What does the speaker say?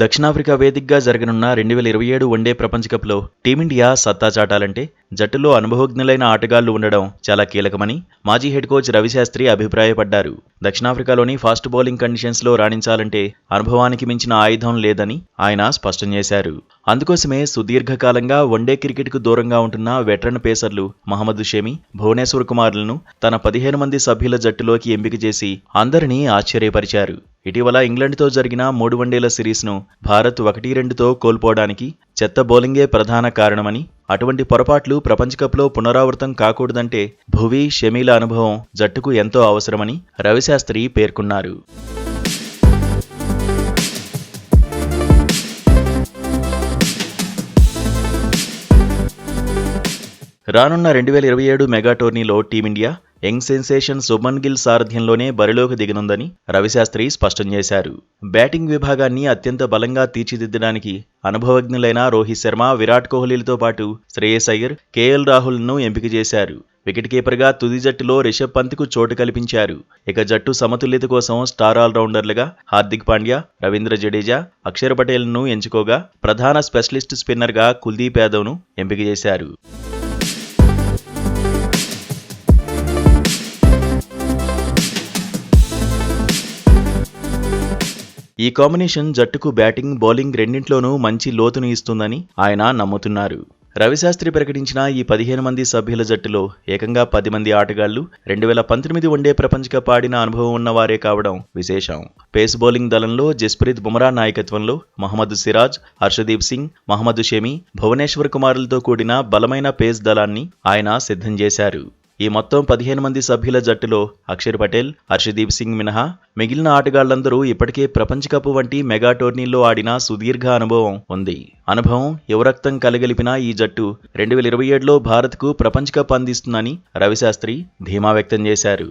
దక్షిణాఫ్రికా వేదికగా జరగనున్న 2027 వన్డే ప్రపంచ కప్లో టీమిండియా సత్తా చాటాలంటే జట్టులో అనుభవజ్ఞులైన ఆటగాళ్లు ఉండడం చాలా కీలకమని మాజీ హెడ్ కోచ్ రవిశాస్త్రి అభిప్రాయపడ్డారు. దక్షిణాఫ్రికాలోని ఫాస్ట్ బౌలింగ్ కండిషన్స్లో రాణించాలంటే అనుభవానికి మించిన ఆయుధం లేదని ఆయన స్పష్టం చేశారు. అందుకోసమే సుదీర్ఘకాలంగా వన్డే క్రికెట్కు దూరంగా ఉంటున్న వెటరన్ పేసర్లు మహమ్మద్ షమి, భువనేశ్వర్ కుమార్లను తన 15 మంది సభ్యుల జట్టులోకి ఎంపిక చేసి అందరినీ ఆశ్చర్యపరిచారు. ఇటీవల ఇంగ్లండ్తో జరిగిన 3 వన్డేల సిరీస్ను భారత్ 1-2తో కోల్పోవడానికి చెత్త బౌలింగే ప్రధాన కారణమని, అటువంటి పొరపాట్లు ప్రపంచకప్లో పునరావృతం కాకూడదంటే భువీ, షమీల అనుభవం జట్టుకు ఎంతో అవసరమని రవిశాస్త్రి పేర్కొన్నారు. రానున్న 2027 మెగా టోర్నీలో team India young sensation Shubman Gill సారథ్యంలోనే బరిలోకి దిగనుందని రవిశాస్త్రి స్పష్టం చేశారు. బ్యాటింగ్ విభాగాన్ని అత్యంత బలంగా తీర్చిదిద్దడానికి అనుభవజ్ఞులైన రోహిత్ శర్మ, విరాట్ కోహ్లీలతో పాటు శ్రేయస్ అయ్యర్, కేఎల్ రాహుల్ను ఎంపిక చేశారు. వికెట్ కీపర్గా తుది జట్టులో రిషబ్ పంత్కు చోటు కల్పించారు. ఇక జట్టు సమతుల్యత కోసం స్టార్ ఆల్రౌండర్లుగా హార్దిక్ పాండ్యా, రవీంద్ర జడేజా, అక్షర్ పటేల్ను ఎంచుకోగా ప్రధాన స్పెషలిస్ట్ స్పిన్నర్గా కుల్దీప్ యాదవ్ను ఎంపిక చేశారు. ఈ కాంబినేషన్ జట్టుకు బ్యాటింగ్, బౌలింగ్ రెండింట్లోనూ మంచి లోతును ఇస్తుందని ఆయన నమ్ముతున్నారు. రవిశాస్త్రి ప్రకటించిన ఈ 15 మంది సభ్యుల జట్టులో ఏకంగా 10 మంది ఆటగాళ్లు 2019 వన్డే ప్రపంచ కప్ ఆడిన అనుభవం ఉన్నవారే కావడం విశేషం. పేస్ బౌలింగ్ దళంలో జస్ప్రీత్ బుమ్రా నాయకత్వంలో మహమ్మద్ సిరాజ్, హర్షదీప్ సింగ్, మహమ్మద్ షమి, భువనేశ్వర్ కుమార్లతో కూడిన బలమైన పేస్ దళాన్ని ఆయన సిద్ధం చేశారు. ఈ మొత్తం 15 మంది సభ్యుల జట్టులో అక్షర్ పటేల్, హర్షదీప్ సింగ్ మినహా మిగిలిన ఆటగాళ్లందరూ ఇప్పటికే ప్రపంచ కప్ వంటి మెగా టోర్నీల్లో ఆడిన సుదీర్ఘ అనుభవం ఉంది. అనుభవం, యువరక్తం కలగలిపిన ఈ జట్టు 2027లో భారత్కు ప్రపంచ కప్ అందిస్తుందని రవిశాస్త్రి ధీమా వ్యక్తం చేశారు.